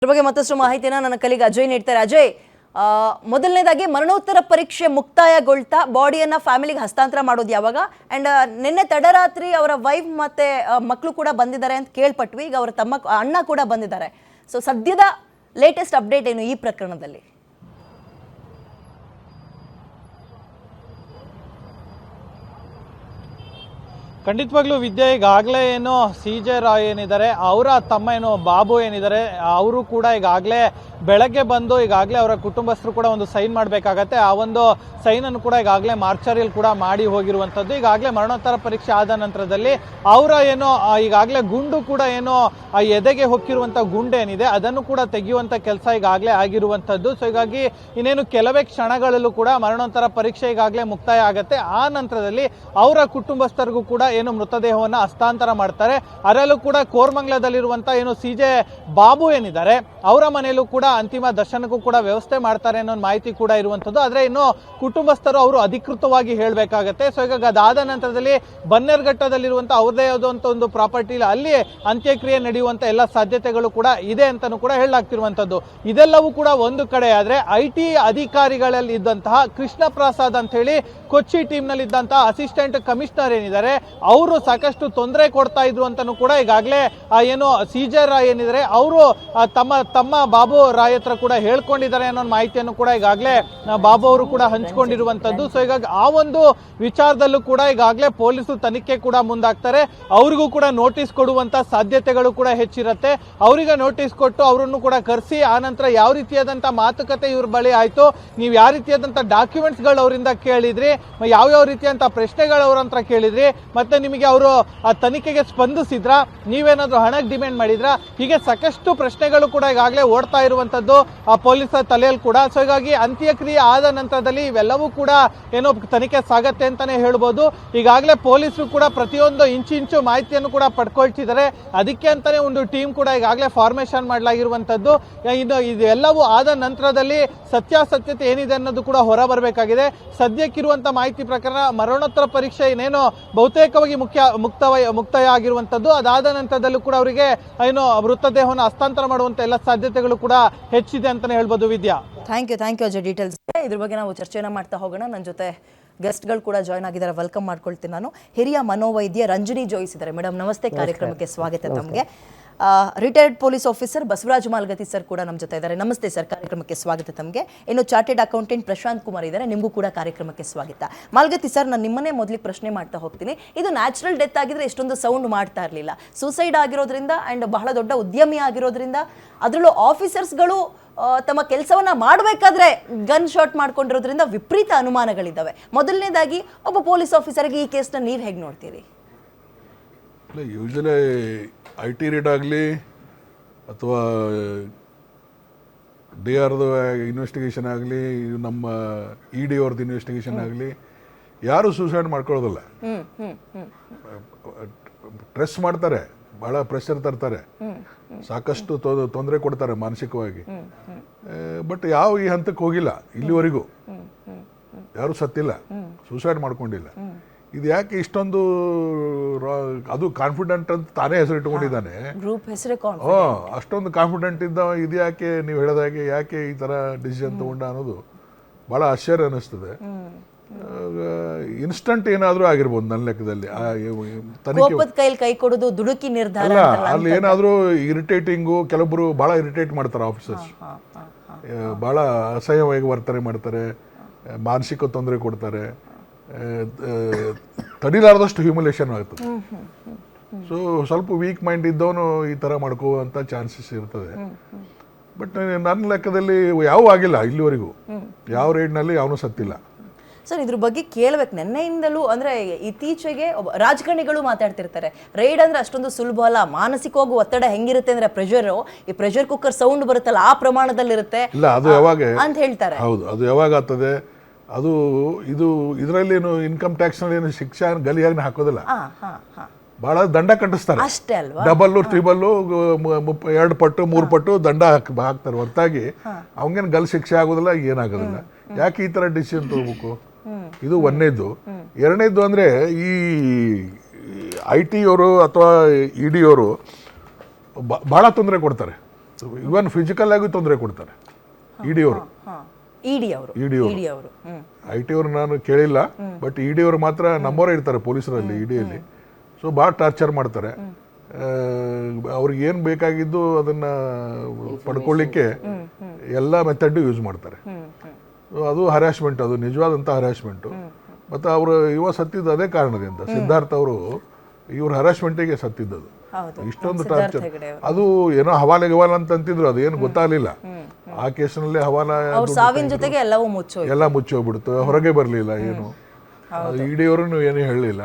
ಇದ್ರ ಬಗ್ಗೆ ಮತ್ತಷ್ಟು ಮಾಹಿತಿನ ನನ್ನ ಕಲಿಗ ಅಜಯ್ ನೀಡ್ತಾರೆ. ಅಜಯ್, ಮೊದಲನೇದಾಗಿ ಮರಣೋತ್ತರ ಪರೀಕ್ಷೆ ಮುಕ್ತಾಯಗೊಳ್ತಾ ಬಾಡಿಯನ್ನ ಫ್ಯಾಮಿಲಿಗೆ ಹಸ್ತಾಂತರ ಮಾಡೋದು ಯಾವಾಗ? ಅಂಡ್ ನಿನ್ನೆ ತಡರಾತ್ರಿ ಅವರ ವೈಫ್ ಮತ್ತೆ ಮಕ್ಕಳು ಕೂಡ ಬಂದಿದ್ದಾರೆ ಅಂತ ಕೇಳ್ಪಟ್ವಿ. ಈಗ ಅವರ ಅಣ್ಣ ಕೂಡ ಬಂದಿದ್ದಾರೆ. ಸೊ ಸದ್ಯದ ಲೇಟೆಸ್ಟ್ ಅಪ್ಡೇಟ್ ಏನು ಈ ಪ್ರಕರಣದಲ್ಲಿ? ಖಂಡಿತವಾಗ್ಲೂ ವಿದ್ಯೆ ಈಗಾಗಲೇ ಏನು CJ ರಾಯ್ ಏನಿದ್ದಾರೆ ಅವರ ತಮ್ಮ ಏನು ಬಾಬು ಏನಿದ್ದಾರೆ ಅವರು ಕೂಡ ಈಗಾಗಲೇ ಬೆಳಗ್ಗೆ ಬಂದು ಈಗಾಗಲೇ ಅವರ ಕುಟುಂಬಸ್ಥರು ಕೂಡ ಒಂದು ಸೈನ್ ಮಾಡಬೇಕಾಗತ್ತೆ. ಆ ಒಂದು ಸೈನನ್ನು ಕೂಡ ಈಗಾಗಲೇ ಮಾರ್ಚರಿಯಲ್ಲಿ ಕೂಡ ಮಾಡಿ ಹೋಗಿರುವಂಥದ್ದು. ಈಗಾಗಲೇ ಮರಣೋತ್ತರ ಪರೀಕ್ಷೆ ಆದ ನಂತರದಲ್ಲಿ ಅವರ ಏನು ಈಗಾಗಲೇ ಗುಂಡು ಕೂಡ ಏನು ಆ ಎದೆಗೆ ಹೊಕ್ಕಿರುವಂಥ ಗುಂಡೇನಿದೆ ಅದನ್ನು ಕೂಡ ತೆಗೆಯುವಂಥ ಕೆಲಸ ಈಗಾಗಲೇ ಆಗಿರುವಂಥದ್ದು. ಸೊ ಹೀಗಾಗಿ ಇನ್ನೇನು ಕೆಲವೇ ಕ್ಷಣಗಳಲ್ಲೂ ಕೂಡ ಮರಣೋತ್ತರ ಪರೀಕ್ಷೆ ಈಗಾಗಲೇ ಮುಕ್ತಾಯ ಆಗುತ್ತೆ. ಆ ನಂತರದಲ್ಲಿ ಅವರ ಕುಟುಂಬಸ್ಥರಿಗೂ ಕೂಡ ಏನು ಮೃತದೇಹವನ್ನು ಹಸ್ತಾಂತರ ಮಾಡ್ತಾರೆ. ಅದರಲ್ಲೂ ಕೂಡ ಕೋರ್ಮಂಗ್ಲದಲ್ಲಿರುವಂಥ ಏನು CJ ಬಾಬು ಏನಿದ್ದಾರೆ ಅವರ ಮನೆಯಲ್ಲೂ ಕೂಡ ಅಂತಿಮ ದರ್ಶನಕ್ಕೂ ಕೂಡ ವ್ಯವಸ್ಥೆ ಮಾಡ್ತಾರೆ ಅನ್ನೋ ಮಾಹಿತಿ ಕೂಡ ಇರುವಂಥದ್ದು. ಆದರೆ ಇನ್ನು ಕುಟುಂಬಸ್ಥರು ಅವರು ಅಧಿಕೃತವಾಗಿ ಹೇಳಬೇಕಾಗತ್ತೆ. ಸೊ ಈಗ ಅದಾದ ನಂತರದಲ್ಲಿ ಬನ್ನೇರ್ಘಟ್ಟದಲ್ಲಿರುವಂಥ ಅವ್ರದೇ ಆದಂಥ ಒಂದು ಪ್ರಾಪರ್ಟಿ ಅಲ್ಲಿ ಅಂತ್ಯಕ್ರಿಯೆ ನಡೆಯುವಂಥ ಎಲ್ಲ ಸಾಧ್ಯತೆಗಳು ಕೂಡ ಇದೆ ಅಂತಾನೂ ಕೂಡ ಹೇಳಲಾಗ್ತಿರುವಂಥದ್ದು. ಇದೆಲ್ಲವೂ ಕೂಡ ಒಂದು ಕಡೆ ಆದರೆ IT ಅಧಿಕಾರಿಗಳಲ್ಲಿ ಇದ್ದಂತಹ ಕೃಷ್ಣ ಪ್ರಸಾದ್ ಅಂತ ಹೇಳಿ ಕೊಚ್ಚಿ ಟೀಮ್ನಲ್ಲಿ ಇದ್ದಂತಹ ಅಸಿಸ್ಟೆಂಟ್ ಕಮಿಷನರ್ ಏನಿದ್ದಾರೆ ಅವರು ಸಾಕಷ್ಟು ತೊಂದರೆ ಕೊಡ್ತಾ ಇದ್ರು ಅಂತಾನೂ ಕೂಡ ಈಗಾಗಲೇ ಏನು CJ ರಾಯ್ ಏನಿದ್ದಾರೆ ಅವರು ತಮ್ಮ ಬಾಬು ರಾಯ್ ಹತ್ರ ಕೂಡ ಹೇಳ್ಕೊಂಡಿದ್ದಾರೆ ಅನ್ನೋ ಮಾಹಿತಿಯನ್ನು ಕೂಡ ಈಗಾಗಲೇ ಬಾಬು ಅವರು ಕೂಡ ಹಂಚಿಕೊಂಡಿರುವಂತದ್ದು. ಸೊ ಹೀಗಾಗಿ ಆ ಒಂದು ವಿಚಾರದಲ್ಲೂ ಕೂಡ ಈಗಾಗಲೇ ಪೊಲೀಸರು ತನಿಖೆ ಕೂಡ ಮುಂದಾಗ್ತಾರೆ. ಅವ್ರಿಗೂ ಕೂಡ ನೋಟಿಸ್ ಕೊಡುವಂತ ಸಾಧ್ಯತೆಗಳು ಕೂಡ ಹೆಚ್ಚಿರುತ್ತೆ. ಅವರಿಗೆ ನೋಟಿಸ್ ಕೊಟ್ಟು ಅವರನ್ನು ಕೂಡ ಕರೆಸಿ ಆ ನಂತರ ಯಾವ ರೀತಿಯಾದಂತ ಮಾತುಕತೆ ಇವ್ರ ಬಳಿ ಆಯ್ತು, ನೀವು ಯಾವ ರೀತಿಯಾದಂತ ಡಾಕ್ಯುಮೆಂಟ್ಸ್ ಗಳು ಅವರಿಂದ ಕೇಳಿದ್ರಿ, ಯಾವ ರೀತಿಯಂತ ಪ್ರಶ್ನೆಗಳು ಅವ್ರ ಹತ್ರ ಕೇಳಿದ್ರಿ, ಮತ್ತೆ ನಿಮಗೆ ಅವರು ಆ ತನಿಖೆಗೆ ಸ್ಪಂದಿಸಿದ್ರ, ನೀವೇನಾದ್ರೂ ಹಣಕ್ಕೆ ಡಿಮ್ಯಾಂಡ್ ಮಾಡಿದ್ರ, ಹೀಗೆ ಸಾಕಷ್ಟು ಪ್ರಶ್ನೆಗಳು ಕೂಡ ಈಗಾಗಲೇ ಓಡ್ತಾ ಇರುವಂತದ್ದು ಆ ಪೊಲೀಸರ ತಲೆಯಲ್ಲಿ ಕೂಡ. ಸೊ ಹೀಗಾಗಿ ಅಂತ್ಯಕ್ರಿಯೆ ಆದ ನಂತರದಲ್ಲಿ ಇವೆಲ್ಲವೂ ಕೂಡ ಏನೋ ತನಿಖೆ ಸಾಗತ್ತೆ ಅಂತಾನೆ ಹೇಳ್ಬೋದು. ಈಗಾಗಲೇ ಪೊಲೀಸರು ಕೂಡ ಪ್ರತಿಯೊಂದು ಇಂಚು ಮಾಹಿತಿಯನ್ನು ಕೂಡ ಪಡ್ಕೊಳ್ತಿದ್ದಾರೆ. ಅದಕ್ಕೆ ಅಂತಾನೆ ಒಂದು ಟೀಮ್ ಕೂಡ ಈಗಾಗಲೇ ಫಾರ್ಮೇಶನ್ ಮಾಡಲಾಗಿರುವಂತದ್ದು. ಇನ್ನು ಇದೆಲ್ಲವೂ ಆದ ನಂತರದಲ್ಲಿ ಸತ್ಯಾಸತ್ಯತೆ ಏನಿದೆ ಅನ್ನೋದು ಕೂಡ ಹೊರ ಬರಬೇಕಾಗಿದೆ. ಸದ್ಯಕ್ಕಿರುವಂತ ಮಾಹಿತಿ ಪ್ರಕಾರ ಮರಣೋತ್ತರ ಪರೀಕ್ಷೆ ಏನೇನೋ ಬಹುತೇಕವಾಗಿ ಮುಕ್ತಾಯ ಆಗಿರುವಂತದ್ದು. ಅದಾದ ನಂತರದಲ್ಲೂ ಕೂಡ ಅವರಿಗೆ ಏನು ಮೃತದೇಹವನ್ನು ಹಸ್ತಾಂತರ ಮಾಡುವಂತ ಎಲ್ಲ ಸಾಧ್ಯತೆಗಳು ಕೂಡ ಹೆಚ್ಚಿದೆ ಅಂತಾನೆ ಹೇಳ್ಬೋದು. ವಿದ್ಯಾ, ಥ್ಯಾಂಕ್ ಯು ಅಜಯ್. ಡೀಟೇಲ್ಸ್ ಇದ್ರ ಬಗ್ಗೆ ನಾವು ಚರ್ಚೆನ ಮಾಡ್ತಾ ಹೋಗೋಣ. ನನ್ನ ಜೊತೆ ಗೆಸ್ಟ್ಗಳು ಕೂಡ ಜಾಯ್ನ್ ಆಗಿದ್ದಾರೆ. ವೆಲ್ಕಮ್ ಮಾಡ್ಕೊಳ್ತೀನಿ ನಾನು. ಹಿರಿಯ ಮನೋವೈದ್ಯ ರಂಜನಿ ಜೋಯಿಸ್ ಇದ್ದಾರೆ. ಮೇಡಮ್ ನಮಸ್ತೆ, ಕಾರ್ಯಕ್ರಮಕ್ಕೆ ಸ್ವಾಗತ. ತಮಗೆ retired police officer Basavaraj Malagatti sir ಕೂಡ ನಮ್ಮ ಜೊತೆ ಇದ್ದಾರೆ. ನಮಸ್ತೆ ಸರ್, ಕಾರ್ಯಕ್ರಮಕ್ಕೆ ಸ್ವಾಗತ ತಮಗೆ. ಇನ್ನು ಚಾರ್ಟೆಡ್ ಅಕೌಂಟೆಂಟ್ ಪ್ರಶಾಂತ್ ಕುಮಾರ್ ಇದ್ದಾರೆ, ನಿಮಗೂ ಕೂಡ ಕಾರ್ಯಕ್ರಮಕ್ಕೆ ಸ್ವಾಗತ. ಮಾಲ್ಗತ್ತಿ ಸರ್, ನಾನು ನಿಮ್ಮನ್ನೇ ಮೊದಲಿಗೆ ಪ್ರಶ್ನೆ ಮಾಡ್ತಾ ಹೋಗ್ತೀನಿ. ಇದು ನ್ಯಾಚುರಲ್ ಡೆತ್ ಆಗಿದ್ರೆ ಎಷ್ಟೊಂದು ಸೌಂಡ್ ಮಾಡ್ತಾ ಇರಲಿಲ್ಲ. ಸೂಸೈಡ್ ಆಗಿರೋದ್ರಿಂದ ಅಂಡ್ ಬಹಳ ದೊಡ್ಡ ಉದ್ಯಮಿ ಆಗಿರೋದ್ರಿಂದ ಅದರಲ್ಲೂ ಆಫೀಸರ್ಸ್ಗಳು ತಮ್ಮ ಕೆಲಸವನ್ನ ಮಾಡಬೇಕಾದ್ರೆ ಗನ್ ಶಾಟ್ ಮಾಡ್ಕೊಂಡಿರೋದ್ರಿಂದ ವಿಪರೀತ ಅನುಮಾನಗಳಿದ್ದಾವೆ. ಮೊದಲನೇದಾಗಿ ಒಬ್ಬ ಪೊಲೀಸ್ ಆಫೀಸರ್ಗೆ ಈ ಕೇಸ್ನ ನೀವು ಹೇಗೆ ನೋಡ್ತೀರಿ? ಯೂಶಲಿ IT ರೇಟ್ ಆಗಲಿ ಅಥವಾ DRದು ಇನ್ವೆಸ್ಟಿಗೇಷನ್ ಆಗಲಿ, ನಮ್ಮ ED ಅವ್ರದ್ದು ಇನ್ವೆಸ್ಟಿಗೇಷನ್ ಆಗಲಿ, ಯಾರು ಸೂಸೈಡ್ ಮಾಡ್ಕೊಳ್ಳೋದಿಲ್ಲ. ಸ್ಟ್ರೆಸ್ ಮಾಡ್ತಾರೆ, ಭಾಳ ಪ್ರೆಷರ್ ತರ್ತಾರೆ, ಸಾಕಷ್ಟು ತೊಂದರೆ ಕೊಡ್ತಾರೆ ಮಾನಸಿಕವಾಗಿ. ಬಟ್ ಯಾವ ಈ ಹಂತಕ್ಕೆ ಹೋಗಿಲ್ಲ ಇಲ್ಲಿವರೆಗೂ, ಯಾರು ಸತ್ತಿಲ್ಲ, ಸೂಸೈಡ್ ಮಾಡ್ಕೊಂಡಿಲ್ಲ. ಇದು ಯಾಕೆ ಇಷ್ಟೊಂದು, ಅದು ಕಾನ್ಫಿಡೆಂಟ್ ಅಂತ ತಾನೇ ಹೆಸರು ಇಟ್ಕೊಂಡಿದ್ದಾನೆ, ಅಷ್ಟೊಂದು ಕಾನ್ಫಿಡೆಂಟ್ ಇದ್ದ, ಇದು ಯಾಕೆ ನೀವು ಹೇಳಿದಾಗೆ ಯಾಕೆ ಈ ಥರ ಡಿಸಿಷನ್ ತಗೊಂಡ ಅನ್ನೋದು ಭಾಳ ಆಶ್ಚರ್ಯ ಅನ್ನಿಸ್ತದೆ. ಇನ್ಸ್ಟಂಟ್ ಏನಾದರೂ ಆಗಿರ್ಬೋದು ನನ್ನ ಲೆಕ್ಕದಲ್ಲಿ. ಅಲ್ಲಿ ಏನಾದರೂ ಇರಿಟೇಟಿಂಗು, ಕೆಲವೊಬ್ರು ಭಾಳ ಇರಿಟೇಟ್ ಮಾಡ್ತಾರೆ ಆಫೀಸರ್ಸ್, ಭಾಳ ಅಸಹ್ಯವಾಗಿ ವರ್ತನೆ ಮಾಡ್ತಾರೆ, ಮಾನಸಿಕ ತೊಂದರೆ ಕೊಡ್ತಾರೆ, ತಡಿಲಾರದಷ್ಟು ಹ್ಯೂಮಿಲೇಷನ್ ಆಗ್ತದೆ. ಸೊ ಸ್ವಲ್ಪ ವೀಕ್ ಮೈಂಡ್ ಇದ್ದವನು ಈ ಥರ ಮಾಡ್ಕೋವಂಥ ಚಾನ್ಸಸ್ ಇರ್ತದೆ. ಬಟ್ ನನ್ನ ಲೆಕ್ಕದಲ್ಲಿ ಯಾವ ಆಗಿಲ್ಲ ಇಲ್ಲಿವರೆಗೂ, ಯಾವ ರೇಡ್ನಲ್ಲಿ ಯಾವನೂ ಸತ್ತಿಲ್ಲ. ಸರ್, ಇದ್ರ ಬಗ್ಗೆ ಕೇಳಬೇಕು. ನೆನ್ನೆಯಿಂದಲೂ ಅಂದರೆ ಇತ್ತೀಚೆಗೆ ರಾಜಕಾರಣಿಗಳು ಮಾತಾಡ್ತಿರ್ತಾರೆ, ರೈಡ್ ಅಂದರೆ ಅಷ್ಟೊಂದು ಸುಲಭ ಅಲ್ಲ, ಮಾನಸಿಕವಾಗಿ ಒತ್ತಡ ಹೆಂಗಿರುತ್ತೆ ಅಂದರೆ ಪ್ರೆಷರು, ಈ ಪ್ರೆಷರ್ ಕುಕ್ಕರ್ ಸೌಂಡ್ ಬರುತ್ತಲ್ಲ ಆ ಪ್ರಮಾಣದಲ್ಲಿರುತ್ತೆ ಇಲ್ಲ, ಅದು ಯಾವಾಗ ಅಂತ ಹೇಳ್ತಾರೆ. ಹೌದು, ಅದು ಯಾವಾಗ ಆಗ್ತದೆ, ಅದು ಇದು ಏನು ಇನ್ಕಮ್ ಟ್ಯಾಕ್ಸ್ನಲ್ಲಿ ಏನು ಶಿಕ್ಷೆ ಗಲಿಯಾಗಿ ಹಾಕೋದಿಲ್ಲ, ಭಾಳ ದಂಡ ಕಟ್ಟಿಸ್ತಾರೆ. ಅಷ್ಟೇ ಅಲ್ವಾ? ಡಬಲ್ಲು, ಟ್ರಿಬಲ್ಲು, 2 ಪಟ್ಟು 3 ಪಟ್ಟು ದಂಡ ಹಾಕ್ತಾರೆ ಹೊರತಾಗಿ ಅವಂಗೇನು ಗಲ್ ಶಿಕ್ಷೆ ಆಗೋದಿಲ್ಲ, ಏನಾಗೋದಿಲ್ಲ. ಯಾಕೆ ಈ ಥರ ಡಿಸಿಷನ್ ತಗೋಬೇಕು? ಇದು ಒಂದನೇದು. ಎರಡನೇದು ಅಂದರೆ ಈ IT ಅವರು ಅಥವಾ ED ಅವರು ಭಾಳ ತೊಂದರೆ ಕೊಡ್ತಾರೆ. ಇವನ್ ಫಿಸಿಕಲ್ ಆಗಿ ತೊಂದರೆ ಕೊಡ್ತಾರೆ ಇಡಿ ಅವರು. ಇಡಿ ಅವರು ಇಡಿ ಅವರು ಐ ಟಿ ಅವ್ರು ನಾನು ಕೇಳಿಲ್ಲ, ಬಟ್ ಇಡಿ ಅವರು ಮಾತ್ರ ನಮ್ಮವರೇ ಇರ್ತಾರೆ ಪೊಲೀಸರಲ್ಲಿ, ಇಡಿಯಲ್ಲಿ. ಸೊ ಭಾಳ ಟಾರ್ಚರ್ ಮಾಡ್ತಾರೆ. ಅವ್ರಿಗೆ ಏನು ಬೇಕಾಗಿದ್ದು ಅದನ್ನ ಪಡ್ಕೊಳ್ಳಿಕ್ಕೆ ಎಲ್ಲ ಮೆಥಡ್ ಯೂಸ್ ಮಾಡ್ತಾರೆ. ಅದು ಹರಾಸ್ಮೆಂಟ್, ಅದು ನಿಜವಾದಂಥ ಹರಾಸ್ಮೆಂಟು. ಮತ್ತು ಅವರು ಸತ್ತಿದ್ದು ಅದೇ ಕಾರಣದಿಂದ. ಸಿದ್ಧಾರ್ಥ ಅವರು ಇವ್ರ ಹರಾಸ್ಮೆಂಟಿಗೆ ಸತ್ತಿದ್ದದು. ಇಷ್ಟೊಂದು ಟಾರ್ಚರ್. ಅದು ಏನೋ ಹವಾಲೆ ಗವಾಲ ಅಂತ ಅಂತಿದ್ರು, ಅದು ಏನು ಗೊತ್ತಾಗಲಿಲ್ಲ. ಆ ಕೇಸಿನಲ್ಲಿ ಹವಾಲ ಸಾವಿನ ಜೊತೆಗೆ ಎಲ್ಲವೂ ಎಲ್ಲ ಮುಚ್ಚೋಗ್ಬಿಡ್ತು, ಹೊರಗೆ ಬರಲಿಲ್ಲ ಏನು. ಇಡಿಯವರು ಏನು ಹೇಳಲಿಲ್ಲ.